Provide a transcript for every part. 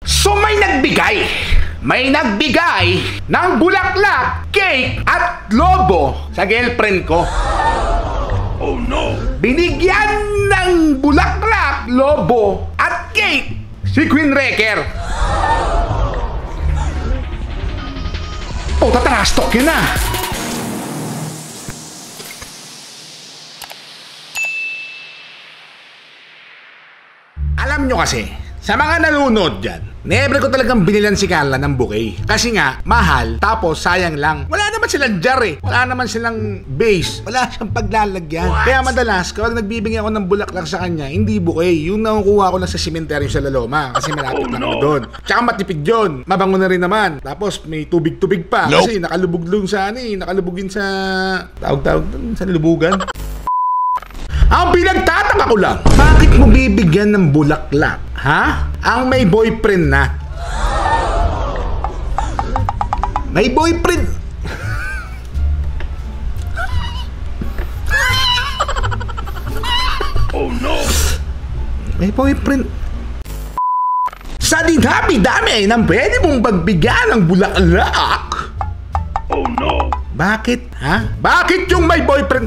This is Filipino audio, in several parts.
So may nagbigay ng bulaklak, cake at lobo sa girlfriend ko. Oh no! Binigyan ng bulaklak, lobo at cake si Queen Wrecker. Oh, tatarastok yun na. Alam nyo kasi, sa mga nanonood dyan, never ko talagang binilan si Carla ng bouquet. Kasi nga, mahal, tapos sayang lang. Wala naman silang jar eh. Wala naman silang base. Wala siyang paglalagyan. What? Kaya madalas, kapag nagbibigay ako ng bulaklak sa kanya, hindi bouquet. Yung nakukuha ko lang sa sementeryo sa Laloma. Kasi malapit lang ako doon. Tsaka matipid yun. Mabango na rin naman. Tapos may tubig-tubig pa. Nope. Kasi nakalubog doon sa nakalubugin sa... Tawag doon sa lubugan. Ang pinagtataka ko lang, bakit mo bibigyan ng bulaklak? Ha? Ang may boyfriend na. May boyfriend. Oh no! May boyfriend. Sa dinami-dami ng pwede mong pagbigyan ng bulaklak. Oh no! Bakit? Ha? Bakit yung may boyfriend?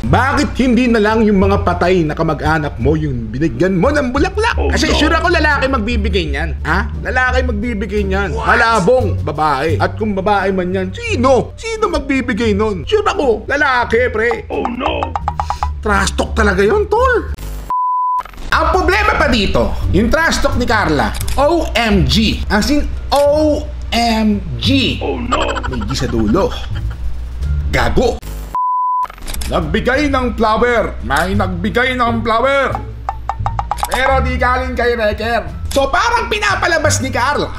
Bakit hindi na lang yung mga patay na kamag-anak mo yung binigyan mo ng bulaklak? Oh, kasi no. sure ako lalaki magbibigay niyan. Ha? Lalaki magbibigay niyan. Malabong babae. At kung babae man yan, sino? Sino magbibigay nun? Sure ako, lalaki, pre. Oh no! Trash talk talaga yun, tol. Ang problema pa dito, yung trash talk ni Carla, OMG. As in, OMG. Oh no! May G sa dulo. Gago. Nagbigay ng flower. May nagbigay ng flower. Pero di galing kay Wrecker. So parang pinapalabas ni Carla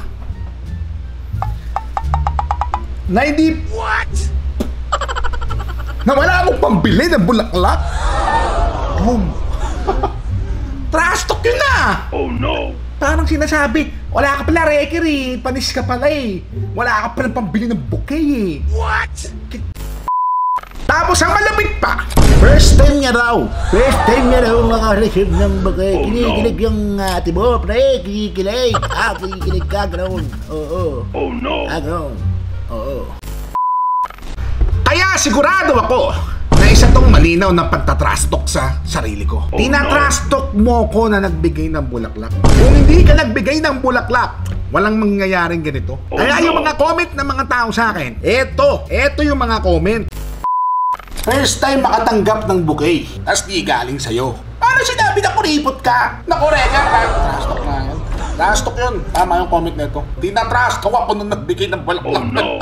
na hindi... What? Na wala akong pambili ng bulaklak. Oh. Trash talk yun na. Oh no! Parang sinasabi, wala ka pala, Wrecker eh. Panis ka pala eh. Wala ka pala pambili ng bouquet eh. What? Tapos ang malapit pa, first time niya raw makareceive ng bouquet. Oh, Kinikilig yung ate mo, pre. Kinikilig. Kinikilig ka, ganoon. Oo. Oh no! Ganoon. Oo. Kaya sigurado ako na isa tong malinaw na pagtatrastok sa sarili ko. Oh, Tinatrastok mo ko na nagbigay ng bulaklak. Kung hindi ka nagbigay ng bulaklak, walang mangyayaring ganito. Oh, Kaya no. yung mga comment ng mga tao sa akin, eto yung mga comment. First time makatanggap ng bouquet, tas di galing sa'yo. Paano sinabi na kuripot ka? Naku, Wrecker, trash talk na yun. Trash talk yun. Tama yung comment na ito. Tinatrash talk ako nung nagbigay ng bulaklak. Oh no!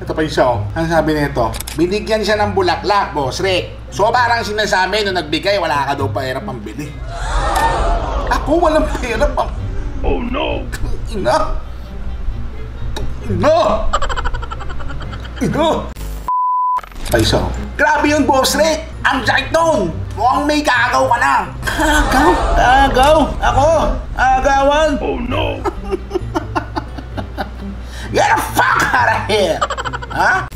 Ito pa yung show. Ang sabi nito, binigyan siya ng bulaklak, Boss Rick. So parang sinasabi nung nagbigay, wala ka daw pera pambili. Ako walang pera pang... Oh no! Ina! Paiso. Grabe yun, Boss Rick! Ang sakit nun! Mukhang may kagaw ka na! Kagaw? Ako? Agawan? Oh no! Get the fuck out of here! Ha?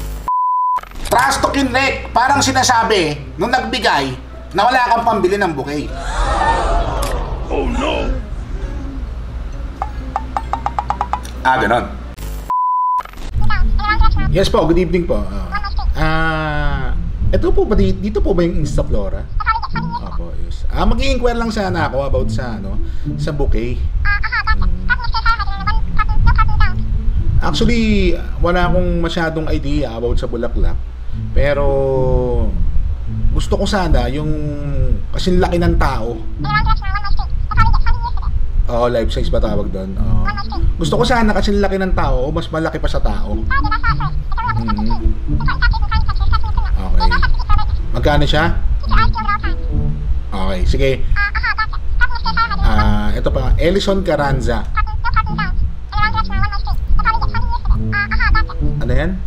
Trash talk yun, Rick. Parang sinasabi, nung nagbigay, na wala kang pambili ng bouquet. Oh no! Ganon. Yes po, good evening po. Ito po ba dito po ba yung Instaflora? Opo, yes. Mag-i-inquire lang sana ako about sa sa bouquet. Actually, wala akong masyadong idea about sa bulaklak. Pero gusto ko sana yung kasing laki ng tao. Life size ba tawag doon? Gusto ko sana kasing laki ng tao o mas malaki pa sa tao. Okay. Magkano siya? Okay, sige. Ito pa, Ellison Carranza. Ano yan?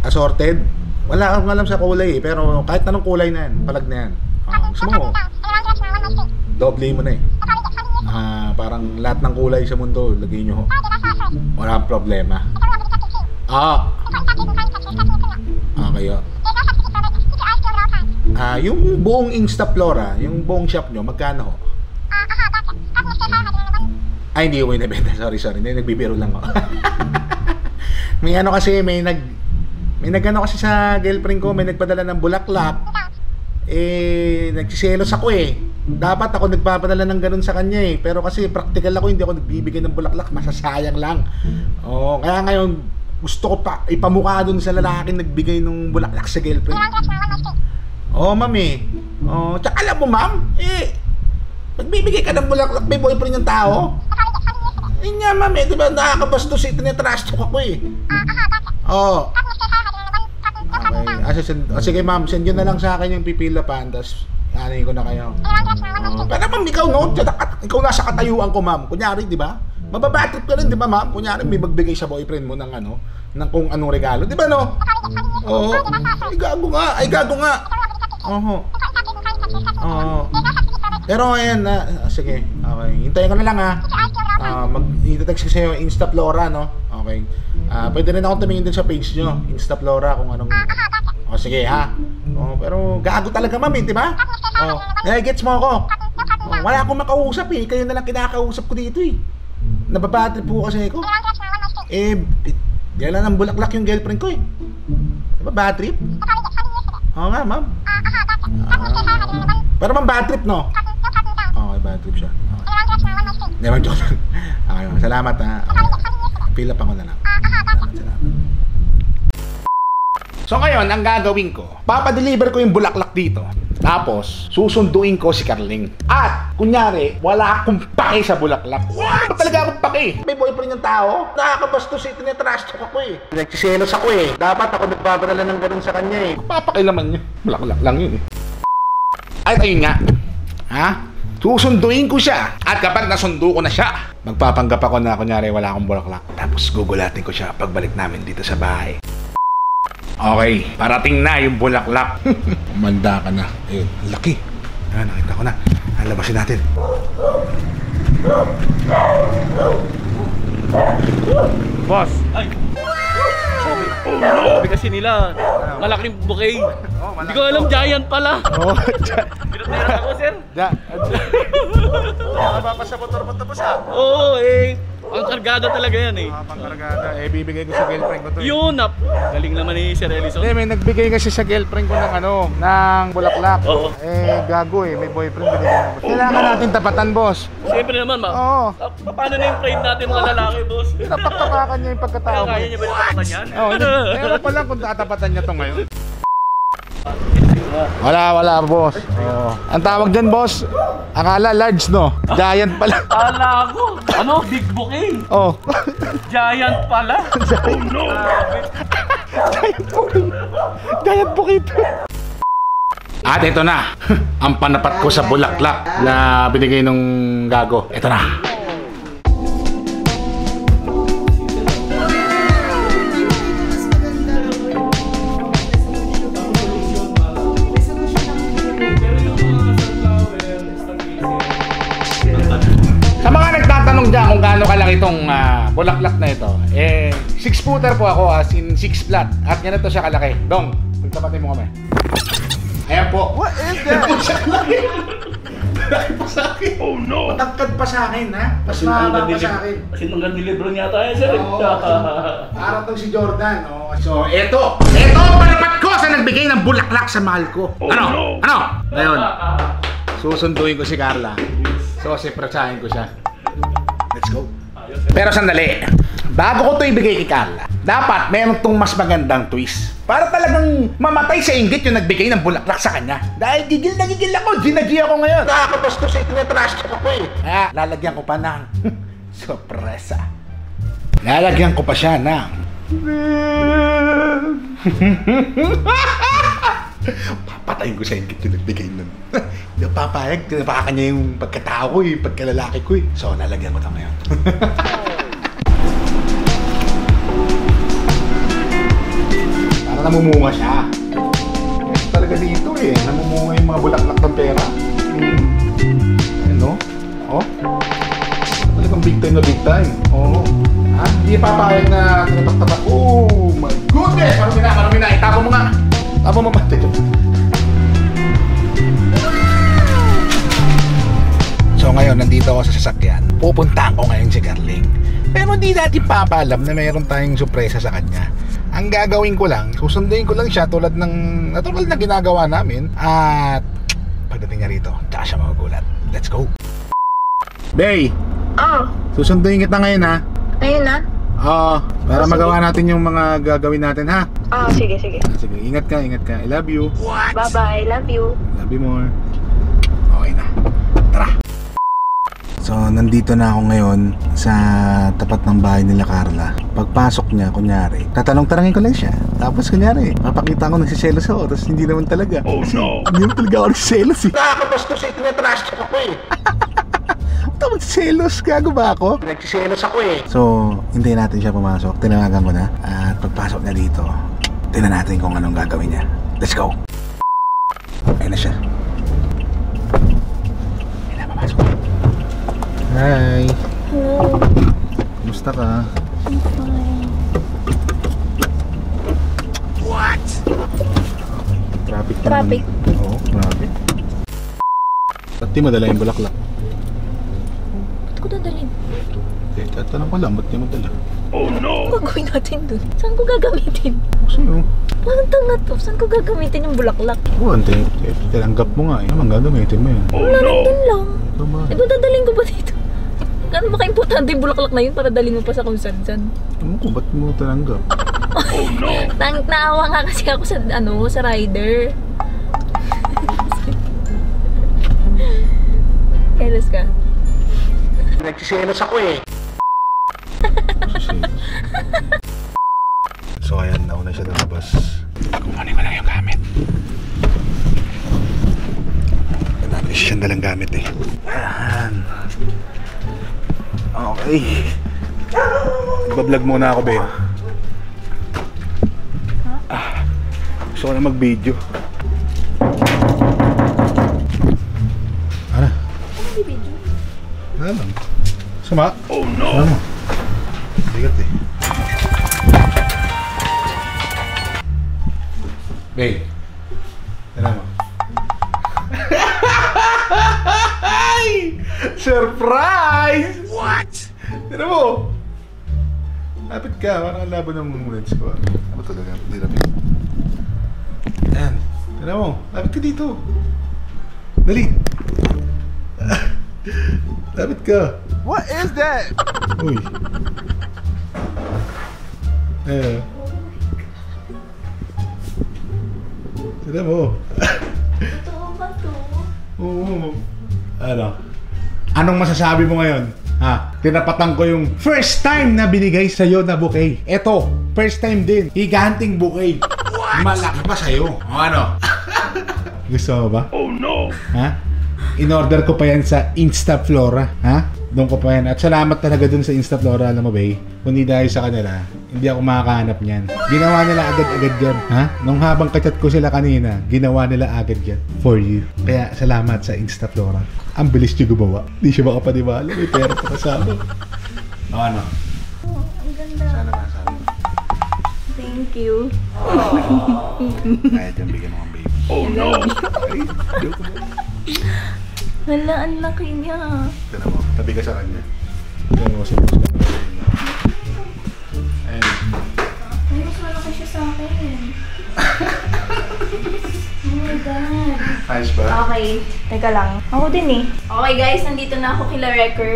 Assorted? Wala akong alam sa kulay eh, pero kahit anong kulay na yan, palag na yan. Gusto mo, doble mo na eh. Parang lahat ng kulay sa mundo, lagay nyo ho. Wala problema. Okay o. Yung buong Instaflora, yung buong shop nyo, magkano ho? Ay, hindi ko inibenta. Sorry. Nagbibiro lang ako. may ano kasi, may nagano kasi sa girlfriend ko, may nagpadala ng bulaklak. Nagsiselos ako eh. Dapat ako nagpapadala ng ganun sa kanya eh. Pero kasi practical ako, hindi ako nagbibigay ng bulaklak. Masasayang lang. Kaya ngayon, gusto ko pa ipamukha dun sa lalaking nagbigay ng bulaklak sa girlfriend. Ma'am eh. Tsaka alam mo ma'am, magbibigay ka ng bulaklak, may boyfriend yung tao. Yun nga ma'am eh, diba nakakabastos eh, tinatrash talk ako eh. Okay, sige ma'am, send nyo na lang sa akin yung pipila pa, tapos anayin ko na kayo. Pero ma'am, ikaw no, ikaw nasa katayuan ko ma'am. Kunyari, di ba? Mababatrip ka rin, di ba ma'am? Kunyari, may magbigay sa boyfriend mo ng ng kung anong regalo, di ba no? Ay gago nga. Pero ayan sige, okay. Hintayin ko na lang mag-text ko sa'yo Instaflora, no? Okay. Pwede rin akong tumingin din sa page nyo, Instaflora, kung anong... sige ha. Pero gago talaga ma'am, di ba? Gets mo ako. Wala akong makausap eh. Kayo na lang kinakausap ko dito eh. Nababatrip po kasi ako. Dala ng bulaklak yung girlfriend ko eh. Diba bad trip? Oo nga ma'am. Pero ma'am bad trip no? Okay, bad trip siya. Hindi ma'am, joke lang. Okay ma'am, salamat ha. Pila pa ko na lang. Salamat. So ngayon, ang gagawin ko, papadeliver ko yung bulaklak dito. Tapos, susunduin ko si Carling. At, kunyari, wala akong pake sa bulaklak. Wala ba talaga akong pake? May boyfriend yung tao. Nakakabastos eh, tinatrash talk ako eh. Nagsiselos ako eh. Dapat ako nagpapadala ng ganun sa kanya eh. Papakilaman niya. Bulaklak lang yun eh. At ayun nga. Susunduin ko siya. At kapag nasundo ko na siya, magpapanggap ako na kunyari wala akong bulaklak. Tapos gugulatin ko siya pagbalik namin dito sa bahay. Okay, parating na yung bulaklak. Manda ka na. Ayun, laki. Nakita ko na. Labasin natin. Boss! Ay! Sabi kasi nila, malaking bouquet. Hindi ko alam, giant pala. Pinatera ako, sir. Mababa sa motor mo tapos Oo, ang kargada talaga yan eh. Pangkargada. Bibigay ko sa girlfriend ko to eh. Yun, galing naman ni Sir Ellison. May nagbigay kasi sa girlfriend ko ng bulaklak. Oo. Gago eh, may boyfriend binigyan mo. Kailangan natin tapatan, boss. Siyempre naman, paano na yung pride natin mga lalaki, boss? Tapak-tapakan niya yung pagkatao mo. Kaya niya ba yung tapatan yan? Ewan pa lang kung tatapatan niya to ngayon. Wala, boss. Ang tawag dyan, boss, akala large, no? Giant pala. Akala ko, big bouquet. Giant pala. Oh no! Giant bouquet. At ito na, ang panapat ko sa bulaklak na binigay nung gago. Ito na. Sa mga nagtatanong dyan kung gaano kalaki itong bulaklak na ito, 6-footer po ako, as in 6 flat. At ganito siya kalaki. Dong, pagtapatin mo kami. Ayan po. What is that? Malaki pa sa akin. Oh no! Matangkad pa sa akin, ha? Mas mahaba pa sa akin. Kasi nung nilibro niya tayo, sir. Parang itong si Jordan. So, eto ang panapat ko sa nagbigay ng bulaklak sa mahal ko. Ano? Ngayon, susunduin ko si Carla. So, siprasahin ko siya. Let's go. Pero sandali, bago ko ito ibigay kay Carla, dapat meron itong mas magandang twist. Para talagang mamatay sa inggit yung nagbigay ng bulaklak sa kanya. Dahil gigil ako, G ako ngayon. Nakakabastos eh, tinatrash talk ako eh. Kaya, lalagyan ko pa ng sorpresa. Lalagyan ko pa siya ng papatayin ko sa inggit yung nagbigay nun. Napapayag, napaka niya yung pagkatao ko eh, pagkalalaki ko eh. So, lalagyan ko ito ngayon. Para namumunga siya. Ito talaga dito eh, namumunga yung mga bulaklak ng pera. Ano? Talagang big time na big time. Hindi papayag na tinatak-tatak. Oh my goodness! Marami na. Itapo mo nga. Tapo mo mati. ako sa sasakyan. Pupuntahan ko ngayon si Carling. Pero hindi natin papaalam na mayroon tayong sorpresa sa kanya. Ang gagawin ko lang, susunduin ko lang siya tulad ng natural na ginagawa namin. At pagdating niya rito, tsaka siya magugulat. Let's go! Bay! Oh, Susunduin kita ngayon ha. ayun na. Oo, para magawa natin yung mga gagawin natin ha. Oh, sige, sige. Sige, ingat ka, ingat ka. I love you. Bye-bye, love you. Love you more. Okay na. Tara! So, nandito na ako ngayon sa tapat ng bahay nila Carla. Pagpasok niya, kunyari, tatanong-tarangin ko lang siya. Tapos kunyari, papakita ko nagsiselos ako. Tapos hindi naman talaga. Oh no! Hindi naman talaga ako nagsiselos eh. Nakakabastos eh, tinatrash ako eh. Tapos selos, gago ba ako? Nagsiselos ako eh. So, hintayin natin siya pumasok. Tinawagan ko na. At pagpasok niya dito, tingnan natin kung anong gagawin niya. Let's go! Ayun na siya. Ayun na, papasok. Hi! Hello, Kumusta ka? I'm fine. What? Traffic pa Traffic. naman. Oo, traffic. Ba't di mo dala yung bulaklak? Ba't ko dadalhin? Tatanong ko lang, ba't di mo dala? Oh no! Ano gagawin natin dun? Saan ko gagamitin? Kasi yun. Parang tanga to. Saan ko gagamitin yung bulaklak? Oo, tinanggap mo nga eh. Naman gagamitin mo yun. Oh Wala no! nandun lang. Tama. Eh, ba't dadalhin ko ba dito? Gano'n ba ka-importante yung bulaklak na yun para dalhin mo pa sa kung saan-saan? Alam ko, ba't mo tinanggap? Oh no! Naawa nga kasi ako sa, sa rider. Kelos ka? Nagsiselos ako eh. So ayan, nauna siya lumabas. Kumanin ko lang yung gamit. Dami siyang dalang gamit eh. Ayan. Okay. Nagbablog muna ako, be. Gusto ko na mag-video. Ano? Ano lang? Sama? Oh no! Ano mo? Bigat eh. Babe. Ano mo? Surprise! What? Ano mo? Lapit ka, parang ang labo ng lens ko. Ano talaga? Hindi lapit. Ayan. Ano mo? Lapit ka dito. Dali. Lapit ka. What is that? Uy. Ano mo? Totoo ba to? Oo. Ano? Anong masasabi mo ngayon? Ha? Tinapatan ko yung first time na binigay sa'yo na bouquet. Eto, first time din. Higanting bouquet. Malaki pa sa'yo. O ano? Gusto mo ba? Oh no! Ha? In-order ko pa yan sa Instaflora. Ha? Doon ko pa yan. At salamat talaga dun sa Instaflora, alam mo ba eh. Kundi dahil sa kanila, hindi ako makakahanap niyan. Ginawa nila agad-agad yan. Ha? Nung habang kachat ko sila kanina, ginawa nila agad yan. For you. Kaya salamat sa Instaflora. Ang bilis niyo gumawa. Hindi siya makapaniwala. May pera pa kasama. O ano? Oh, ang ganda. Sana masabi mo. Thank you. Kaya dyan bigyan mo ang baby. Oh no! Ay, joke mo. Hala, ang laki niya. Tignan mo. Tabi ka sa kanya. Tignan mo si Boss. Ayun. Ay, mas malaki siya sa akin. Oh my God. Ayos ba? Okay, teka lang. Ako din eh. Okay guys, nandito na ako kila Wrecker.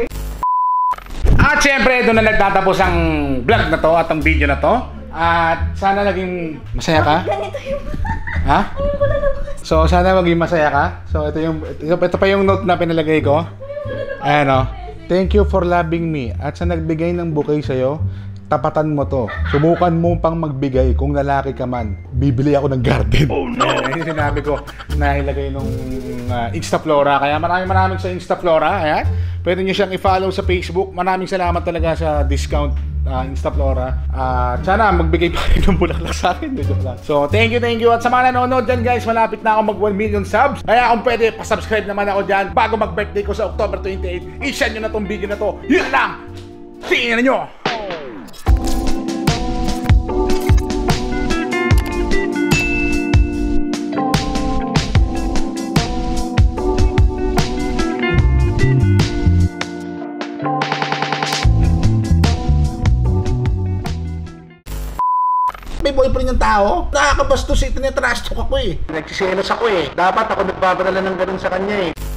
At syempre, doon na nagtatapos ang vlog na to at ang video na to. At sana naging masaya ka. Ganito yung... Ha? Ayun ko na naman. So sana maging masaya ka. So ito pa yung note na pinalagay ko. Ayan o. Thank you for loving me. At sa nagbigay ng bouquet sa'yo, tapatan mo to. Subukan mo pang magbigay kung lalaki ka man. Bibili ako ng garden. Oh no! Ayan yung sinabi ko na ilagay nung Instaflora. Kaya maraming sa Instaflora. Ayan. Pwede nyo siyang i-follow sa Facebook. Maraming salamat talaga sa discount Instaflora. Sana magbigay pa rin ng bulaklak sa akin. So thank you. At sa mga nanonood dyan guys, malapit na ako mag 1 million subs. Kaya kung pwede, pasubscribe naman ako dyan bago mag-birthday ko sa October 28. I-share nyo na tong video na to. Yun lang! Tingnan nyo! may boyfriend yung tao. Nakakabastos eh, tinatrash talk ako eh. Nagsiselos ako eh. Dapat ako nagbabarala ng ganun sa kanya eh.